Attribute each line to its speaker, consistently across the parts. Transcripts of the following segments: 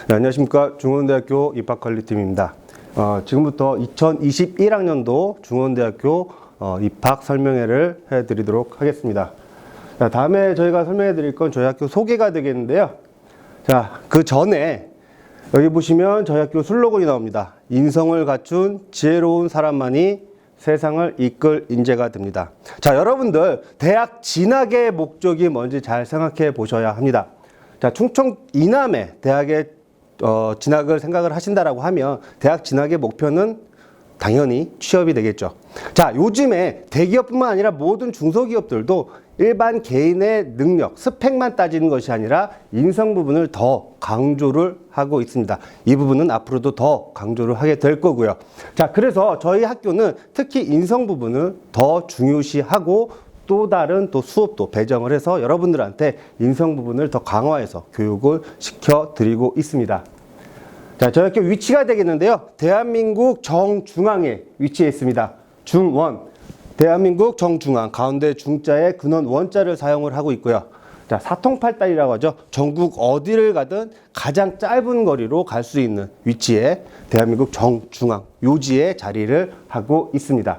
Speaker 1: 네, 안녕하십니까. 중원대학교 입학관리팀입니다. 지금부터 2021학년도 중원대학교 입학 설명회를 해드리도록 하겠습니다. 자, 다음에 저희가 설명해 드릴 건 저희 학교 소개가 되겠는데요. 자, 그 전에 여기 보시면 저희 학교 슬로건이 나옵니다. 인성을 갖춘 지혜로운 사람만이 세상을 이끌 인재가 됩니다. 자, 여러분들 대학 진학의 목적이 뭔지 잘 생각해 보셔야 합니다. 자, 충청 이남에 대학에 진학을 생각을 하신다라고 하면 대학 진학의 목표는 당연히 취업이 되겠죠. 자, 요즘에 대기업뿐만 아니라 모든 중소기업들도 일반 개인의 능력, 스펙만 따지는 것이 아니라 인성 부분을 더 강조를 하고 있습니다. 이 부분은 앞으로도 더 강조를 하게 될 거고요. 자, 그래서 저희 학교는 특히 인성 부분을 더 중요시하고 또 다른 수업도 배정을 해서 여러분들한테 인성 부분을 더 강화해서 교육을 시켜드리고 있습니다. 자, 저희 학교 위치가 되겠는데요. 대한민국 정중앙에 위치해 있습니다. 중원. 대한민국 정중앙. 가운데 중자에 근원 원자를 사용을 하고 있고요. 자, 사통팔달이라고 하죠. 전국 어디를 가든 가장 짧은 거리로 갈 수 있는 위치에 대한민국 정중앙 요지에 자리를 하고 있습니다.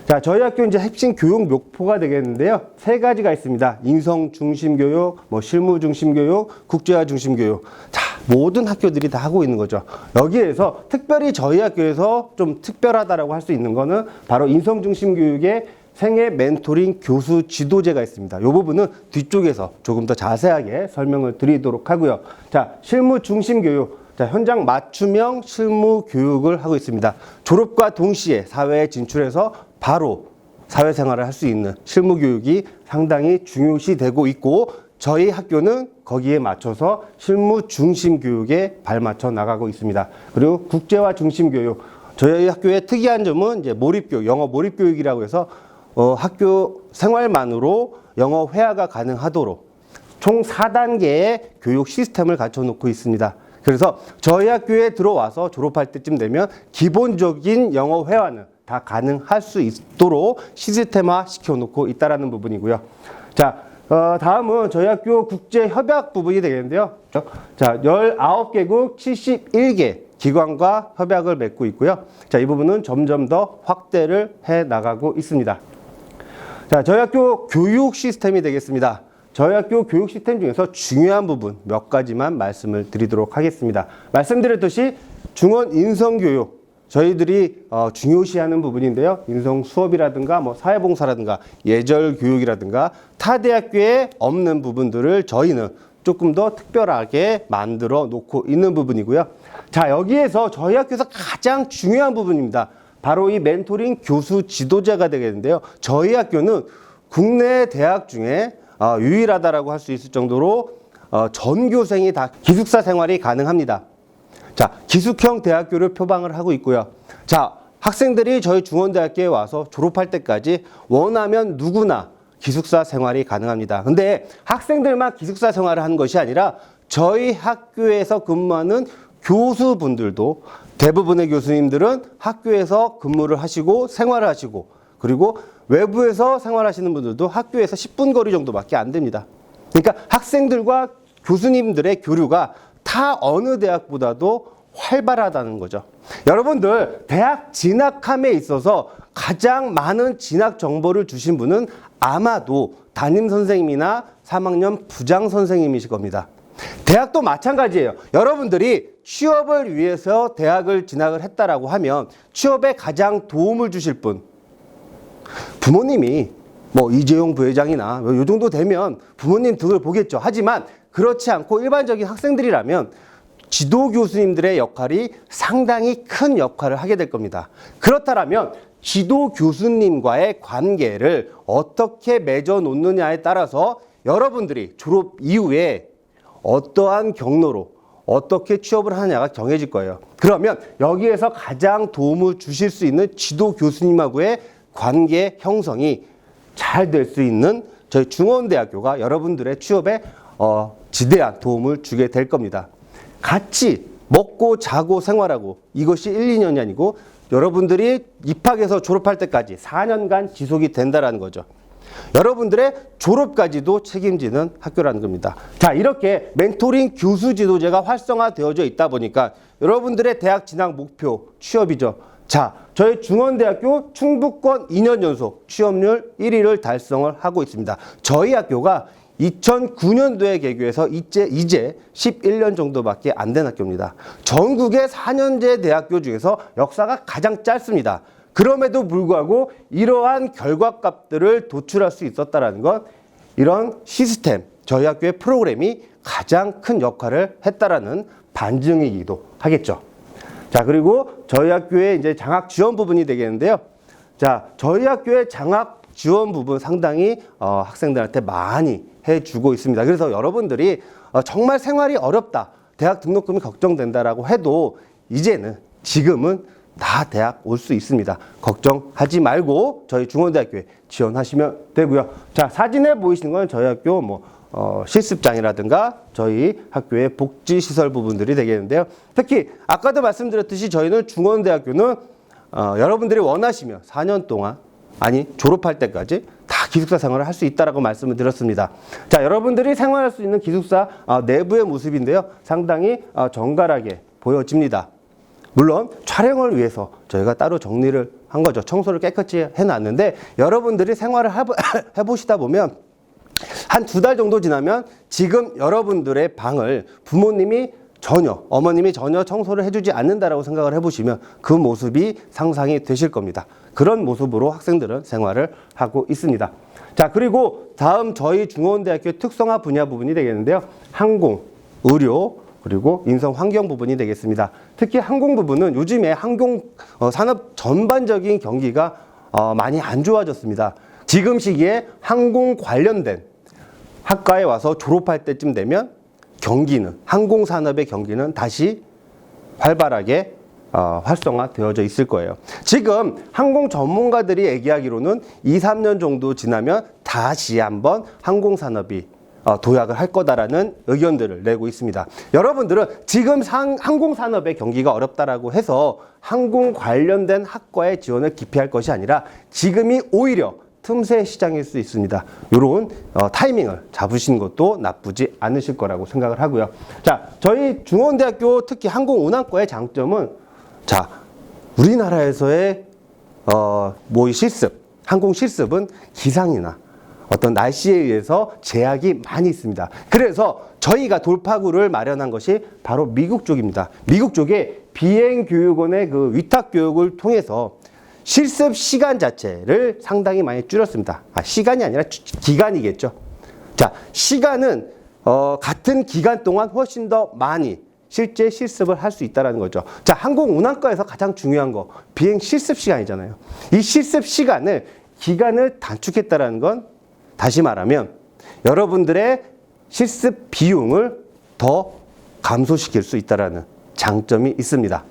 Speaker 1: 자, 저희 학교 이제 핵심 교육 목표가 되겠는데요. 세 가지가 있습니다. 인성 중심 교육, 실무 중심 교육, 국제화 중심 교육. 자, 모든 학교들이 다 하고 있는 거죠. 여기에서 특별히 저희 학교에서 좀 특별하다라고 할 수 있는 거는 바로 인성 중심 교육의 생애 멘토링 교수 지도제가 있습니다. 이 부분은 뒤쪽에서 조금 더 자세하게 설명을 드리도록 하고요. 자, 실무 중심 교육. 자, 현장 맞춤형 실무 교육을 하고 있습니다. 졸업과 동시에 사회에 진출해서 바로 사회생활을 할 수 있는 실무 교육이 상당히 중요시되고 있고 저희 학교는 거기에 맞춰서 실무 중심 교육에 발맞춰 나가고 있습니다. 그리고 국제화 중심 교육. 저희 학교의 특이한 점은 이제 몰입교육, 영어 몰입교육이라고 해서 학교 생활만으로 영어 회화가 가능하도록 총 4단계의 교육 시스템을 갖춰 놓고 있습니다. 그래서 저희 학교에 들어와서 졸업할 때쯤 되면 기본적인 영어 회화는 다 가능할 수 있도록 시스템화 시켜놓고 있다는 부분이고요. 자, 다음은 저희 학교 국제협약 부분이 되겠는데요. 자, 19개국 71개 기관과 협약을 맺고 있고요. 자, 이 부분은 점점 더 확대를 해 나가고 있습니다. 자, 저희 학교 교육 시스템이 되겠습니다. 저희 학교 교육 시스템 중에서 중요한 부분 몇 가지만 말씀을 드리도록 하겠습니다. 말씀드렸듯이 중원 인성교육 저희들이 중요시하는 부분인데요. 인성 수업이라든가 사회봉사라든가 예절 교육이라든가 타 대학교에 없는 부분들을 저희는 조금 더 특별하게 만들어 놓고 있는 부분이고요. 자, 여기에서 저희 학교에서 가장 중요한 부분입니다. 바로 이 멘토링 교수 지도자가 되겠는데요. 저희 학교는 국내 대학 중에 유일하다라고 할 수 있을 정도로 전교생이 다 기숙사 생활이 가능합니다. 자, 기숙형 대학교를 표방을 하고 있고요. 자, 학생들이 저희 중원대학교에 와서 졸업할 때까지 원하면 누구나 기숙사 생활이 가능합니다. 근데 학생들만 기숙사 생활을 하는 것이 아니라 저희 학교에서 근무하는 교수분들도 대부분의 교수님들은 학교에서 근무를 하시고 생활을 하시고 그리고 외부에서 생활하시는 분들도 학교에서 10분 거리 정도밖에 안 됩니다. 그러니까 학생들과 교수님들의 교류가 타 어느 대학보다도 활발하다는 거죠. 여러분들 대학 진학함에 있어서 가장 많은 진학 정보를 주신 분은 아마도 담임 선생님이나 3학년 부장 선생님이실 겁니다. 대학도 마찬가지예요. 여러분들이 취업을 위해서 대학을 진학을 했다라고 하면 취업에 가장 도움을 주실 분 부모님이 이재용 부회장이나 요 정도 되면 부모님 등을 보겠죠. 하지만 그렇지 않고 일반적인 학생들이라면 지도 교수님들의 역할이 상당히 큰 역할을 하게 될 겁니다. 그렇다면 지도 교수님과의 관계를 어떻게 맺어 놓느냐에 따라서 여러분들이 졸업 이후에 어떠한 경로로 어떻게 취업을 하느냐가 정해질 거예요. 그러면 여기에서 가장 도움을 주실 수 있는 지도 교수님하고의 관계 형성이 잘 될 수 있는 저희 중원대학교가 여러분들의 취업에 지대한 도움을 주게 될 겁니다. 같이 먹고 자고 생활하고 이것이 1, 2년이 아니고 여러분들이 입학해서 졸업할 때까지 4년간 지속이 된다는 거죠. 여러분들의 졸업까지도 책임지는 학교라는 겁니다. 자, 이렇게 멘토링 교수 지도제가 활성화되어져 있다 보니까 여러분들의 대학 진학 목표 취업이죠. 자, 저희 중원대학교 충북권 2년 연속 취업률 1위를 달성을 하고 있습니다. 저희 학교가 2009년도에 개교해서 이제 11년 정도밖에 안 된 학교입니다. 전국의 4년제 대학교 중에서 역사가 가장 짧습니다. 그럼에도 불구하고 이러한 결과값들을 도출할 수 있었다는 건 이런 시스템, 저희 학교의 프로그램이 가장 큰 역할을 했다라는 반증이기도 하겠죠. 자, 그리고 저희 학교의 이제 장학 지원 부분이 되겠는데요. 자, 저희 학교의 장학 지원 부분 상당히 학생들한테 많이 해주고 있습니다. 그래서 여러분들이 정말 생활이 어렵다, 대학 등록금이 걱정된다라고 해도 지금은 다 대학 올 수 있습니다. 걱정하지 말고 저희 중원대학교에 지원하시면 되고요. 자, 사진에 보이시는 건 저희 학교 실습장이라든가 저희 학교의 복지시설 부분들이 되겠는데요. 특히 아까도 말씀드렸듯이 저희는 중원대학교는 여러분들이 원하시면 4년 동안, 아니 졸업할 때까지 다 기숙사 생활을 할 수 있다라고 말씀을 드렸습니다. 자, 여러분들이 생활할 수 있는 기숙사 내부의 모습인데요. 상당히 정갈하게 보여집니다. 물론 촬영을 위해서 저희가 따로 정리를 한 거죠. 청소를 깨끗이 해놨는데 여러분들이 생활을 해보시다 보면 한 2달 정도 지나면 지금 여러분들의 방을 어머님이 전혀 청소를 해주지 않는다라고 생각을 해보시면 그 모습이 상상이 되실 겁니다. 그런 모습으로 학생들은 생활을 하고 있습니다. 자, 그리고 다음 저희 중원대학교 특성화 분야 부분이 되겠는데요. 항공, 의료, 그리고 인성 환경 부분이 되겠습니다. 특히 항공 부분은 요즘에 항공 산업 전반적인 경기가 많이 안 좋아졌습니다. 지금 시기에 항공 관련된 학과에 와서 졸업할 때쯤 되면 항공 산업의 경기는 다시 활발하게 활성화되어져 있을 거예요. 지금 항공 전문가들이 얘기하기로는 2, 3년 정도 지나면 다시 한번 항공 산업이 도약을 할 거다라는 의견들을 내고 있습니다. 여러분들은 지금 항공 산업의 경기가 어렵다라고 해서 항공 관련된 학과에 지원을 기피할 것이 아니라 지금이 오히려 틈새 시장일 수 있습니다. 이런 타이밍을 잡으시는 것도 나쁘지 않으실 거라고 생각을 하고요. 자, 저희 중원대학교 특히 항공운항과의 장점은 우리나라에서의 항공 실습은 기상이나 어떤 날씨에 의해서 제약이 많이 있습니다. 그래서 저희가 돌파구를 마련한 것이 바로 미국 쪽입니다. 미국 쪽에 비행교육원의 그 위탁교육을 통해서 실습 시간 자체를 상당히 많이 줄였습니다. 시간이 아니라 기간이겠죠. 자, 시간은 같은 기간 동안 훨씬 더 많이 실제 실습을 할 수 있다는 거죠. 자, 항공운항과에서 가장 중요한 거 비행 실습 시간이잖아요. 이 실습 기간을 단축했다는 건 다시 말하면 여러분들의 실습 비용을 더 감소시킬 수 있다는 장점이 있습니다.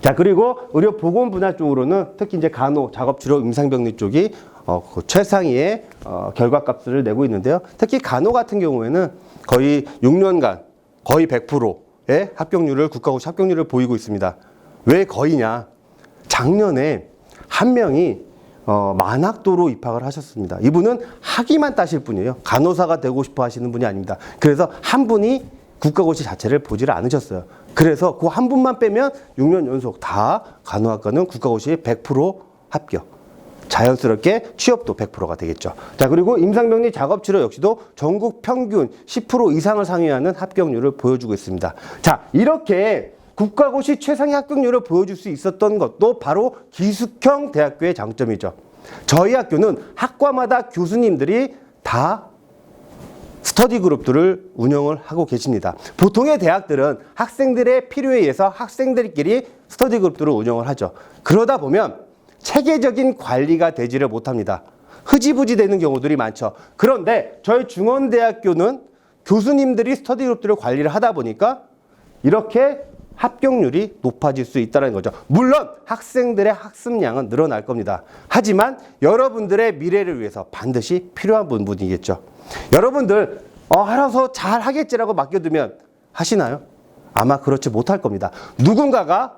Speaker 1: 자, 그리고 의료 보건 분야 쪽으로는 특히 이제 간호, 작업치료, 임상병리 쪽이 최상위의 결과값을 내고 있는데요. 특히 간호 같은 경우에는 거의 6년간 거의 100%의 국가고시 합격률을 보이고 있습니다. 왜 거의냐? 작년에 한 명이 만학도로 입학을 하셨습니다. 이분은 학위만 따실 분이에요. 간호사가 되고 싶어 하시는 분이 아닙니다. 그래서 한 분이 국가고시 자체를 보지를 않으셨어요. 그래서 그 한 분만 빼면 6년 연속 다 간호학과는 국가고시 100% 합격. 자연스럽게 취업도 100%가 되겠죠. 자, 그리고 임상병리 작업치료 역시도 전국 평균 10% 이상을 상회하는 합격률을 보여주고 있습니다. 자, 이렇게 국가고시 최상의 합격률을 보여줄 수 있었던 것도 바로 기숙형 대학교의 장점이죠. 저희 학교는 학과마다 교수님들이 다 스터디 그룹들을 운영을 하고 계십니다. 보통의 대학들은 학생들의 필요에 의해서 학생들끼리 스터디 그룹들을 운영을 하죠. 그러다 보면 체계적인 관리가 되지를 못합니다. 흐지부지 되는 경우들이 많죠. 그런데 저희 중원대학교는 교수님들이 스터디 그룹들을 관리를 하다 보니까 이렇게 합격률이 높아질 수 있다는 거죠. 물론 학생들의 학습량은 늘어날 겁니다. 하지만 여러분들의 미래를 위해서 반드시 필요한 부분이겠죠. 여러분들 알아서 잘 하겠지라고 맡겨두면 하시나요? 아마 그렇지 못할 겁니다. 누군가가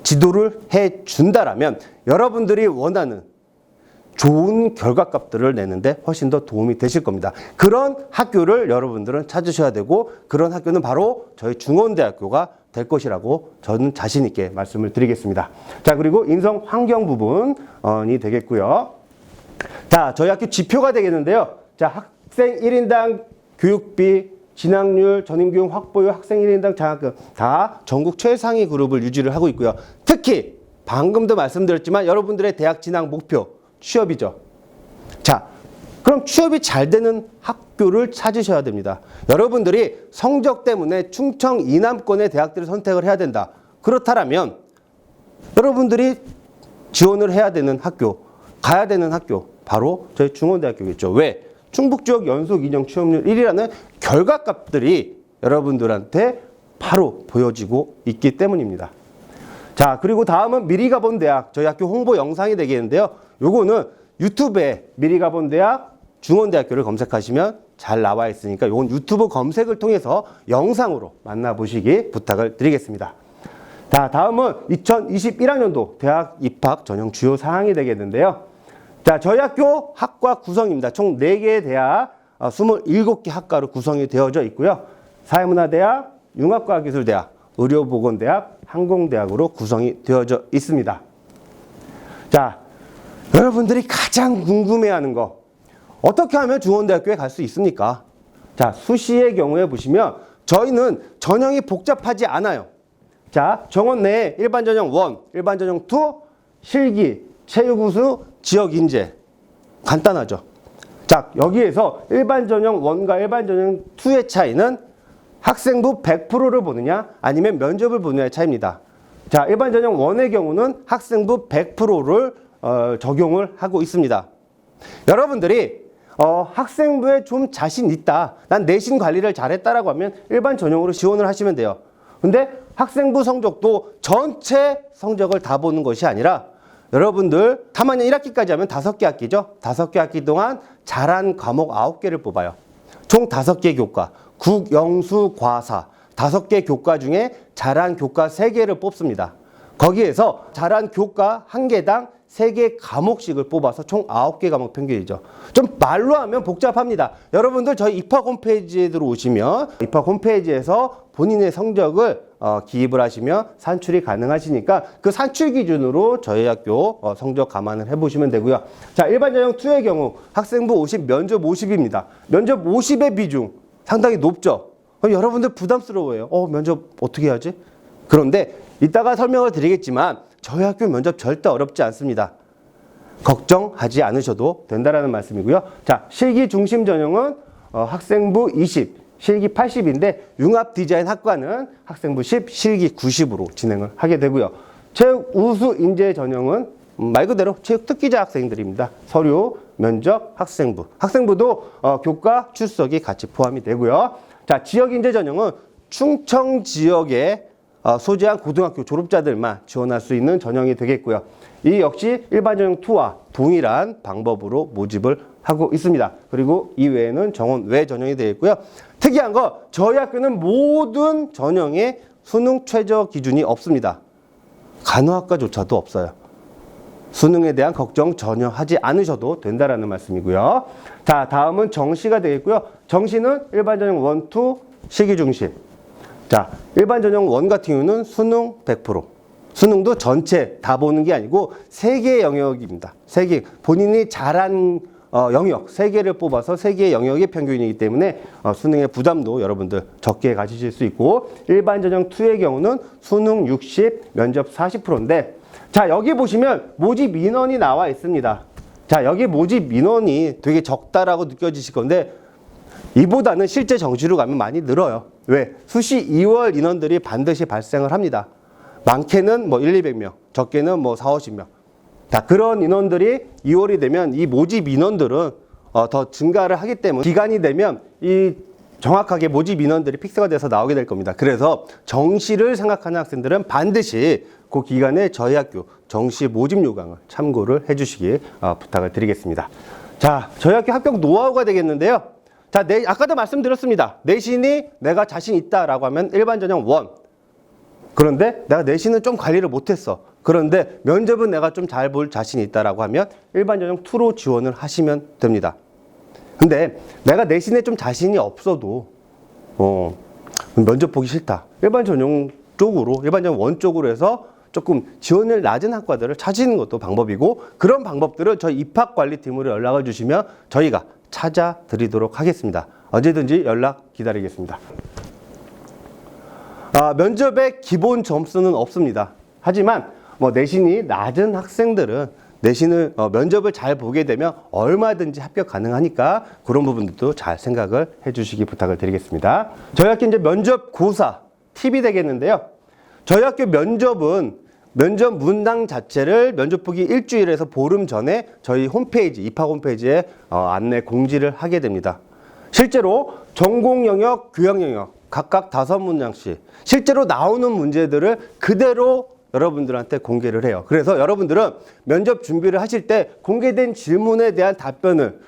Speaker 1: 지도를 해준다라면 여러분들이 원하는 좋은 결과값들을 내는데 훨씬 더 도움이 되실 겁니다. 그런 학교를 여러분들은 찾으셔야 되고 그런 학교는 바로 저희 중원대학교가 될 것이라고 저는 자신 있게 말씀을 드리겠습니다. 자, 그리고 인성 환경 부분이 되겠고요. 자, 저희 학교 지표가 되겠는데요. 자, 학생 1인당 교육비, 진학률, 전인교육 확보율, 학생 1인당 장학금 다 전국 최상위 그룹을 유지를 하고 있고요. 특히 방금도 말씀드렸지만 여러분들의 대학 진학 목표 취업이죠. 자, 그럼 취업이 잘 되는 학교를 찾으셔야 됩니다. 여러분들이 성적 때문에 충청 이남권의 대학들을 선택을 해야 된다. 그렇다면 여러분들이 지원을 해야 되는 학교, 가야 되는 학교 바로 저희 중원대학교겠죠. 왜? 충북지역 연속 인형 취업률 1위라는 결과값들이 여러분들한테 바로 보여지고 있기 때문입니다. 자, 그리고 다음은 미리 가본 대학, 저희 학교 홍보 영상이 되겠는데요. 요거는 유튜브에 미리 가본 대학 중원대학교를 검색하시면 잘 나와 있으니까 요건 유튜브 검색을 통해서 영상으로 만나보시기 부탁을 드리겠습니다. 자, 다음은 2021학년도 대학 입학 전형 주요 사항이 되겠는데요. 자, 저희 학교 학과 구성입니다. 총 4개의 대학, 27개 학과로 구성이 되어져 있고요. 사회문화대학, 융합과학기술대학, 의료보건대학, 항공대학으로 구성이 되어져 있습니다. 자, 여러분들이 가장 궁금해하는 거, 어떻게 하면 중원대학교에 갈 수 있습니까? 자, 수시의 경우에 보시면 저희는 전형이 복잡하지 않아요. 자, 정원 내에 일반 전형 1, 일반 전형 2, 실기, 체육우수, 지역인재. 간단하죠. 자, 여기에서 일반 전형 1과 일반 전형 2의 차이는 학생부 100%를 보느냐 아니면 면접을 보느냐의 차이입니다. 자, 일반 전형 1의 경우는 학생부 100%를 적용을 하고 있습니다. 여러분들이 학생부에 좀 자신 있다, 난 내신 관리를 잘했다라고 하면 일반 전형으로 지원을 하시면 돼요. 근데 학생부 성적도 전체 성적을 다 보는 것이 아니라 여러분들 3학년 1학기까지 하면 5개 학기죠. 5개 학기 동안 잘한 과목 9개를 뽑아요. 총 5개 교과, 국, 영수, 과사 5개 교과 중에 잘한 교과 3개를 뽑습니다. 거기에서 잘한 교과 1개당 3개 과목씩을 뽑아서 총 9개 과목 평균이죠. 좀 말로 하면 복잡합니다. 여러분들 저희 입학 홈페이지에 들어오시면 입학 홈페이지에서 본인의 성적을 기입을 하시면 산출이 가능하시니까 그 산출 기준으로 저희 학교 성적 감안을 해보시면 되고요. 자, 일반 전형 2의 경우 학생부 50, 면접 50입니다. 면접 50의 비중 상당히 높죠. 그럼 여러분들 부담스러워해요. 면접 어떻게 하지? 그런데 이따가 설명을 드리겠지만 저희 학교 면접 절대 어렵지 않습니다. 걱정하지 않으셔도 된다라는 말씀이고요. 자, 실기 중심 전형은 학생부 20, 실기 80인데 융합 디자인 학과는 학생부 10, 실기 90으로 진행을 하게 되고요. 체육 우수 인재 전형은 말 그대로 체육 특기자 학생들입니다. 서류, 면접, 학생부. 학생부도 교과 출석이 같이 포함이 되고요. 자, 지역 인재 전형은 충청 지역에 소재한 고등학교 졸업자들만 지원할 수 있는 전형이 되겠고요. 이 역시 일반 전형 2와 동일한 방법으로 모집을 하고 있습니다. 그리고 이외에는 정원 외 전형이 되어 있고요. 특이한 거, 저희 학교는 모든 전형에 수능 최저 기준이 없습니다. 간호학과조차도 없어요. 수능에 대한 걱정 전혀 하지 않으셔도 된다라는 말씀이고요. 자, 다음은 정시가 되겠고요. 정시는 일반 전형 1, 2, 실기 중심. 자, 일반 전형 1 같은 경우는 수능 100%. 수능도 전체 다 보는 게 아니고 3개의 영역입니다. 3개. 본인이 잘한 영역 3개를 뽑아서 3개의 영역의 평균이기 때문에 수능의 부담도 여러분들 적게 가지실 수 있고, 일반 전형 2의 경우는 수능 60, 면접 40%인데 자, 여기 보시면 모집 인원이 나와 있습니다. 자, 여기 모집 인원이 되게 적다라고 느껴지실 건데 이보다는 실제 정시로 가면 많이 늘어요. 왜? 수시 2월 인원들이 반드시 발생을 합니다. 많게는 뭐 1, 200명, 적게는 뭐 4, 50명. 자, 그런 인원들이 2월이 되면 이 모집 인원들은 더 증가를 하기 때문에 기간이 되면 이 정확하게 모집 인원들이 픽스가 돼서 나오게 될 겁니다. 그래서 정시를 생각하는 학생들은 반드시 그 기간에 저희 학교 정시 모집 요강을 참고를 해주시기 부탁을 드리겠습니다. 자, 저희 학교 합격 노하우가 되겠는데요. 자, 아까도 말씀드렸습니다. 내신이 내가 자신 있다라고 하면 일반 전형 1. 그런데 내가 내신은 좀 관리를 못했어. 그런데 면접은 내가 좀 잘 볼 자신이 있다라고 하면 일반 전형 2로 지원을 하시면 됩니다. 근데 내가 내신에 좀 자신이 없어도 면접 보기 싫다. 일반 전형 쪽으로, 일반 전형 1 쪽으로 해서 조금 지원율 낮은 학과들을 찾으는 것도 방법이고, 그런 방법들을 저희 입학관리팀으로 연락을 주시면 저희가 찾아드리도록 하겠습니다. 언제든지 연락 기다리겠습니다. 면접의 기본 점수는 없습니다. 하지만 내신이 낮은 학생들은 내신을 면접을 잘 보게 되면 얼마든지 합격 가능하니까 그런 부분들도 잘 생각을 해주시기 부탁을 드리겠습니다. 저희 학교 이제 면접 고사 팁이 되겠는데요. 저희 학교 면접은 면접 문항 자체를 면접 보기 일주일에서 보름 전에 저희 홈페이지, 입학 홈페이지에 안내 공지를 하게 됩니다. 실제로 전공 영역, 교양 영역 각각 5문장씩 실제로 나오는 문제들을 그대로 여러분들한테 공개를 해요. 그래서 여러분들은 면접 준비를 하실 때 공개된 질문에 대한 답변을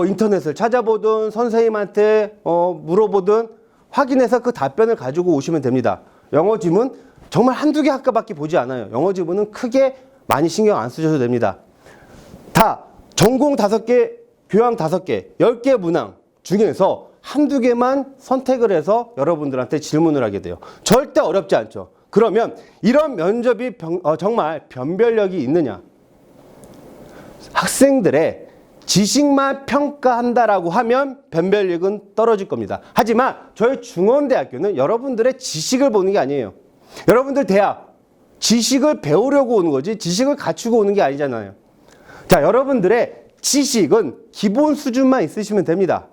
Speaker 1: 인터넷을 찾아보든 선생님한테 물어보든 확인해서 그 답변을 가지고 오시면 됩니다. 영어 지문 정말 한두 개 학과밖에 보지 않아요. 영어 지문은 크게 많이 신경 안 쓰셔도 됩니다. 다 전공 5개, 교양 5개, 10개 문항 중에서 한두 개만 선택을 해서 여러분들한테 질문을 하게 돼요. 절대 어렵지 않죠. 그러면 이런 면접이 정말 변별력이 있느냐? 학생들의 지식만 평가한다라고 하면 변별력은 떨어질 겁니다. 하지만 저희 중원대학교는 여러분들의 지식을 보는 게 아니에요. 여러분들 대학 지식을 배우려고 오는 거지 지식을 갖추고 오는 게 아니잖아요. 자, 여러분들의 지식은 기본 수준만 있으시면 됩니다.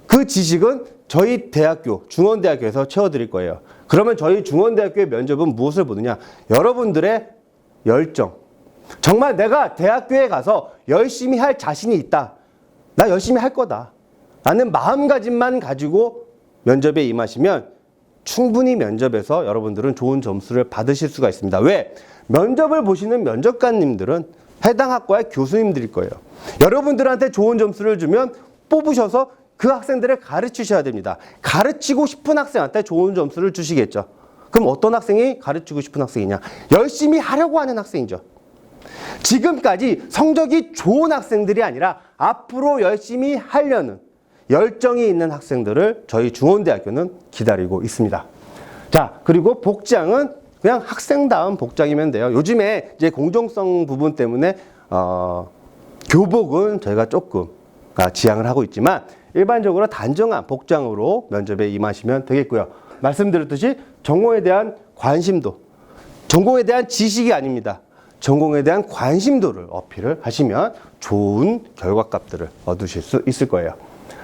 Speaker 1: 그 지식은 저희 대학교, 중원대학교에서 채워드릴 거예요. 그러면 저희 중원대학교의 면접은 무엇을 보느냐? 여러분들의 열정. 정말 내가 대학교에 가서 열심히 할 자신이 있다. 나 열심히 할 거다. 라는 마음가짐만 가지고 면접에 임하시면 충분히 면접에서 여러분들은 좋은 점수를 받으실 수가 있습니다. 왜? 면접을 보시는 면접관님들은 해당 학과의 교수님들일 거예요. 여러분들한테 좋은 점수를 주면 뽑으셔서 그 학생들을 가르치셔야 됩니다. 가르치고 싶은 학생한테 좋은 점수를 주시겠죠. 그럼 어떤 학생이 가르치고 싶은 학생이냐? 열심히 하려고 하는 학생이죠. 지금까지 성적이 좋은 학생들이 아니라 앞으로 열심히 하려는 열정이 있는 학생들을 저희 중원대학교는 기다리고 있습니다. 자, 그리고 복장은 그냥 학생다운 복장이면 돼요. 요즘에 이제 공정성 부분 때문에 교복은 저희가 조금 지양을 하고 있지만 일반적으로 단정한 복장으로 면접에 임하시면 되겠고요. 말씀드렸듯이 전공에 대한 관심도, 전공에 대한 지식이 아닙니다. 전공에 대한 관심도를 어필을 하시면 좋은 결과값들을 얻으실 수 있을 거예요.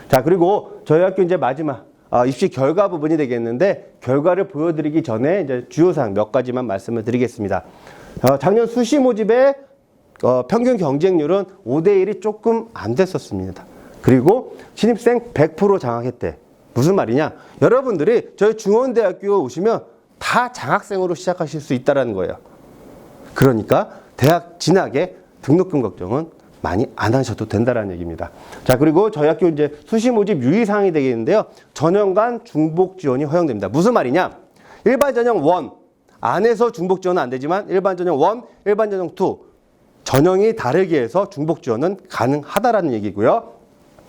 Speaker 1: 자, 그리고 저희 학교 이제 마지막 입시 결과 부분이 되겠는데, 결과를 보여드리기 전에 이제 주요사항 몇 가지만 말씀을 드리겠습니다. 작년 수시 모집의 평균 경쟁률은 5대1이 조금 안 됐었습니다. 그리고 신입생 100% 장학했대. 무슨 말이냐? 여러분들이 저희 중원대학교 오시면 다 장학생으로 시작하실 수 있다는 거예요. 그러니까 대학 진학에 등록금 걱정은 많이 안 하셔도 된다는 얘기입니다. 자, 그리고 저희 학교 이제 수시 모집 유의사항이 되겠는데요. 전형간 중복 지원이 허용됩니다. 무슨 말이냐? 일반 전형 1 안에서 중복 지원은 안 되지만 일반 전형 1, 일반 전형 2 전형이 다르게 해서 중복 지원은 가능하다라는 얘기고요.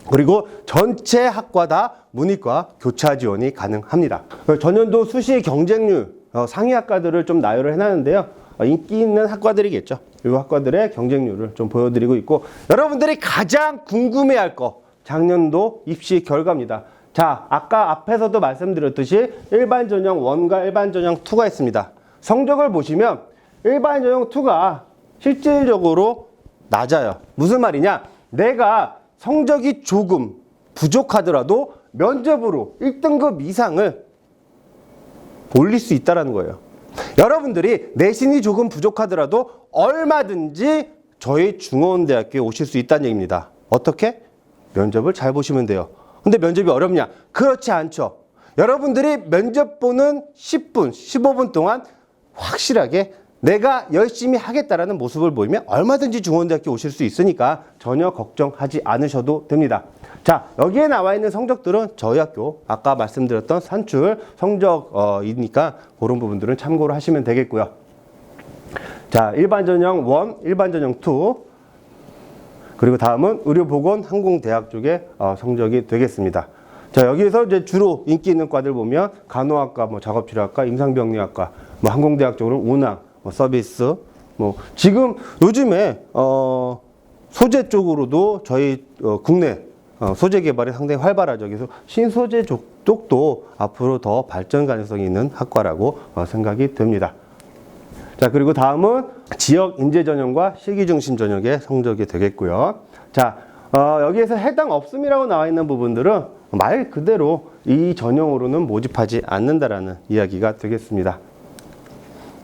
Speaker 1: 그리고 전체 학과 다 문이과 교차 지원이 가능합니다. 전년도 수시 경쟁률 상위 학과들을 좀 나열을 해놨는데요. 인기 있는 학과들이겠죠. 이 학과들의 경쟁률을 좀 보여드리고 있고, 여러분들이 가장 궁금해할 거 작년도 입시 결과입니다. 자, 아까 앞에서도 말씀드렸듯이 일반 전형 1과 일반 전형 2가 있습니다. 성적을 보시면 일반 전형 2가 실질적으로 낮아요. 무슨 말이냐? 내가 성적이 조금 부족하더라도 면접으로 1등급 이상을 올릴 수 있다는 거예요. 여러분들이 내신이 조금 부족하더라도 얼마든지 저희 중원대학교에 오실 수 있다는 얘기입니다. 어떻게? 면접을 잘 보시면 돼요. 근데 면접이 어렵냐? 그렇지 않죠. 여러분들이 면접 보는 10분, 15분 동안 확실하게 내가 열심히 하겠다라는 모습을 보이면 얼마든지 중원대학교 오실 수 있으니까 전혀 걱정하지 않으셔도 됩니다. 자, 여기에 나와 있는 성적들은 저희 학교 아까 말씀드렸던 산출 성적이니까 그런 부분들은 참고로 하시면 되겠고요. 자, 일반 전형 1, 일반 전형 2, 그리고 다음은 의료보건항공대학 쪽의 성적이 되겠습니다. 자, 여기에서 이제 주로 인기 있는 과들 보면 간호학과, 작업치료학과, 임상병리학과, 항공대학 쪽으로 운항, 서비스, 지금 요즘에 소재 쪽으로도 저희 국내 소재 개발이 상당히 활발하죠. 그래서 신소재 쪽도 앞으로 더 발전 가능성이 있는 학과라고 생각이 듭니다. 자, 그리고 다음은 지역 인재 전형과 실기 중심 전형의 성적이 되겠고요. 자, 여기에서 해당 없음이라고 나와 있는 부분들은 말 그대로 이 전형으로는 모집하지 않는다라는 이야기가 되겠습니다.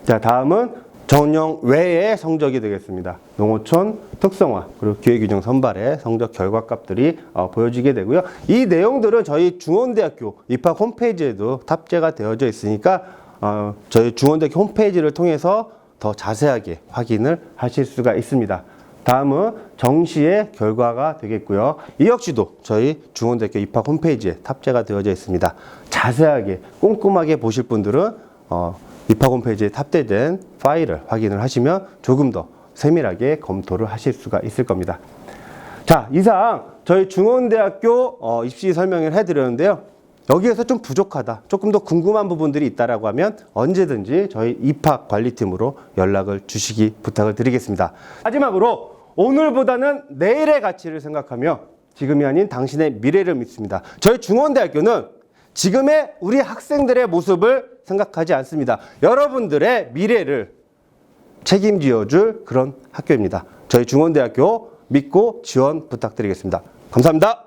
Speaker 1: 자, 다음은 전형 외의 성적이 되겠습니다. 농어촌 특성화 그리고 기회규정 선발의 성적 결과값들이 보여지게 되고요. 이 내용들은 저희 중원대학교 입학 홈페이지에도 탑재가 되어져 있으니까 저희 중원대학교 홈페이지를 통해서 더 자세하게 확인을 하실 수가 있습니다. 다음은 정시의 결과가 되겠고요. 이 역시도 저희 중원대학교 입학 홈페이지에 탑재가 되어져 있습니다. 자세하게 꼼꼼하게 보실 분들은 입학 홈페이지에 탑재된 파일을 확인을 하시면 조금 더 세밀하게 검토를 하실 수가 있을 겁니다. 자, 이상 저희 중원대학교 입시 설명을 해드렸는데요. 여기에서 좀 부족하다, 조금 더 궁금한 부분들이 있다라고 하면 언제든지 저희 입학관리팀으로 연락을 주시기 부탁을 드리겠습니다. 마지막으로 오늘보다는 내일의 가치를 생각하며 지금이 아닌 당신의 미래를 믿습니다. 저희 중원대학교는 지금의 우리 학생들의 모습을 생각하지 않습니다. 여러분들의 미래를 책임지어 줄 그런 학교입니다. 저희 중원대학교 믿고 지원 부탁드리겠습니다. 감사합니다.